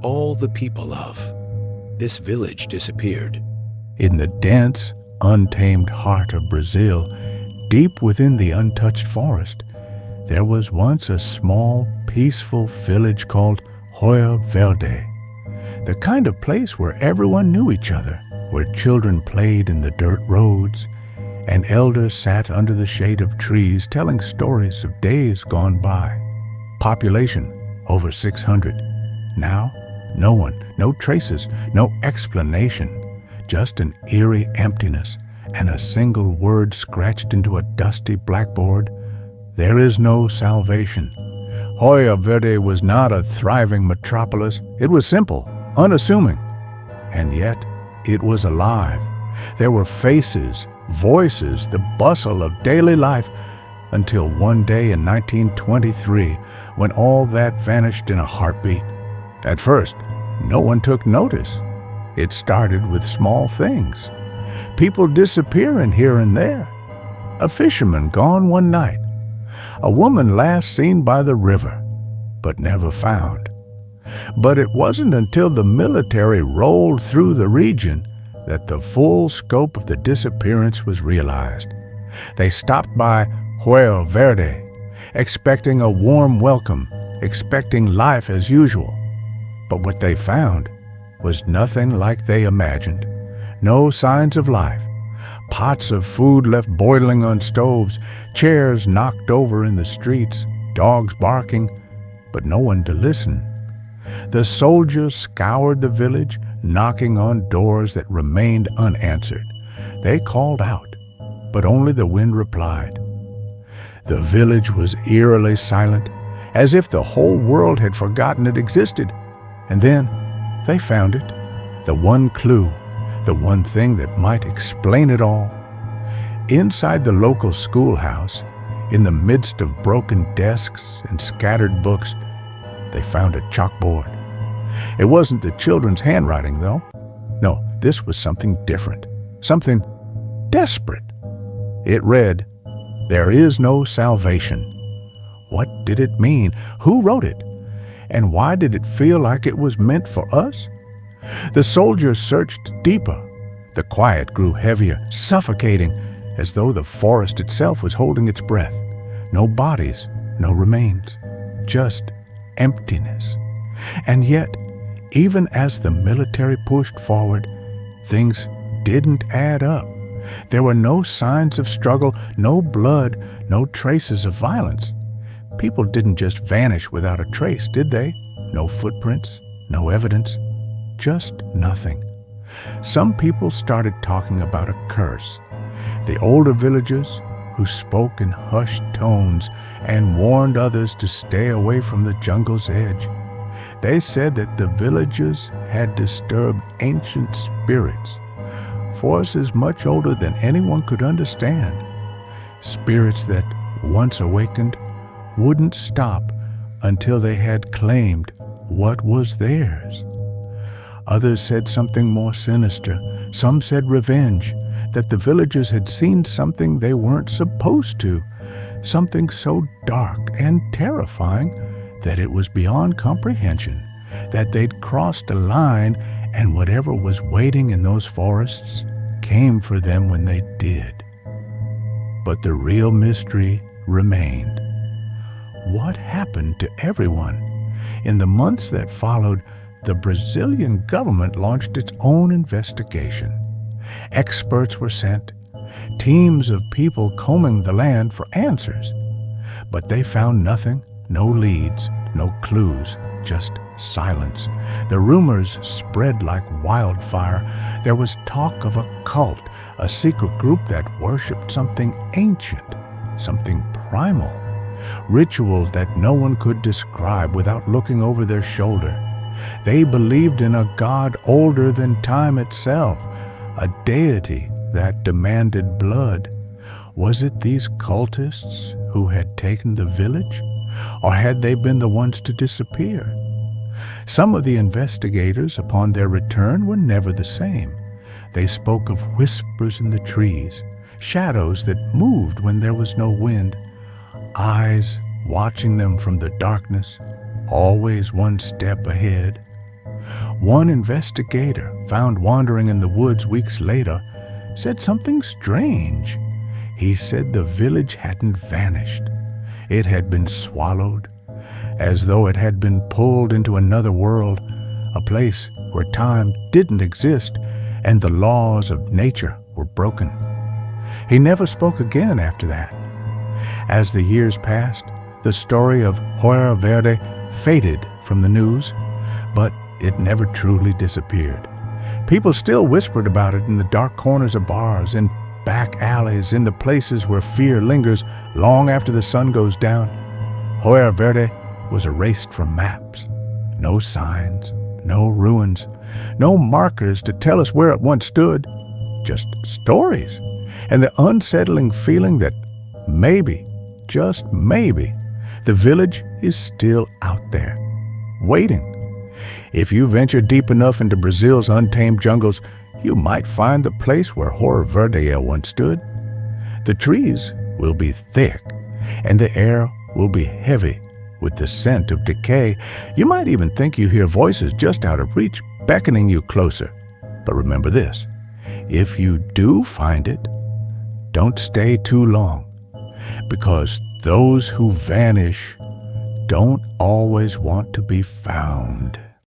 all the people of. This village disappeared. In the dense, untamed heart of Brazil, deep within the untouched forest, there was once a small, peaceful village called Verde, the kind of place where everyone knew each other, where children played in the dirt roads, and elders sat under the shade of trees telling stories of days gone by. Population over 600. Now, no one, no traces, no explanation, just an eerie emptiness and a single word scratched into a dusty blackboard. There is no salvation. Verde was not a thriving metropolis. It was simple, unassuming, and yet it was alive. There were faces, voices, the bustle of daily life, until one day in 1923, when all that vanished in a heartbeat. At first, no one took notice. It started with small things. People disappearing here and there. A fisherman gone one night. A woman last seen by the river, but never found. But it wasn't until the military rolled through the region that the full scope of the disappearance was realized. They stopped by Verde, expecting a warm welcome, expecting life as usual. But what they found was nothing like they imagined. No signs of life. Pots of food left boiling on stoves, chairs knocked over in the streets, dogs barking, but no one to listen. The soldiers scoured the village, knocking on doors that remained unanswered. They called out, but only the wind replied. The village was eerily silent, as if the whole world had forgotten it existed. And then they found it, the one clue, the one thing that might explain it all. Inside the local schoolhouse, in the midst of broken desks and scattered books, they found a chalkboard. It wasn't the children's handwriting, though. No, this was something different, something desperate. It read, "There is no salvation." What did it mean? Who wrote it? And why did it feel like it was meant for us? The soldiers searched deeper. The quiet grew heavier, suffocating, as though the forest itself was holding its breath. No bodies, no remains, just emptiness. And yet, even as the military pushed forward, things didn't add up. There were no signs of struggle, no blood, no traces of violence. People didn't just vanish without a trace, did they? No footprints, no evidence, just nothing. Some people started talking about a curse. The older villagers, who spoke in hushed tones and warned others to stay away from the jungle's edge. They said that the villagers had disturbed ancient spirits, forces much older than anyone could understand. Spirits that, once awakened, wouldn't stop until they had claimed what was theirs. Others said something more sinister. Some said revenge, that the villagers had seen something they weren't supposed to, something so dark and terrifying that it was beyond comprehension, that they'd crossed a line and whatever was waiting in those forests came for them when they did. But the real mystery remained. What happened to everyone? In the months that followed, the Brazilian government launched its own investigation. Experts were sent, teams of people combing the land for answers. But they found nothing, no leads, no clues, just silence. The rumors spread like wildfire. There was talk of a cult, a secret group that worshipped something ancient, something primal. Rituals that no one could describe without looking over their shoulder. They believed in a god older than time itself, a deity that demanded blood. Was it these cultists who had taken the village, or had they been the ones to disappear? Some of the investigators, upon their return, were never the same. They spoke of whispers in the trees, shadows that moved when there was no wind, eyes watching them from the darkness, always one step ahead, One investigator, found wandering in the woods weeks later, said something strange. He said the village hadn't vanished. It had been swallowed, as though it had been pulled into another world, a place where time didn't exist and the laws of nature were broken. He never spoke again after that. As the years passed, the story of Verde faded from the news, but it never truly disappeared. People still whispered about it in the dark corners of bars, in back alleys, in the places where fear lingers long after the sun goes down. Verde was erased from maps. No signs, no ruins, no markers to tell us where it once stood. Just stories, and the unsettling feeling that maybe, just maybe, the village is still out there, waiting. If you venture deep enough into Brazil's untamed jungles, you might find the place where Verde once stood. The trees will be thick, and the air will be heavy with the scent of decay. You might even think you hear voices just out of reach, beckoning you closer. But remember this, if you do find it, don't stay too long, because those who vanish don't always want to be found.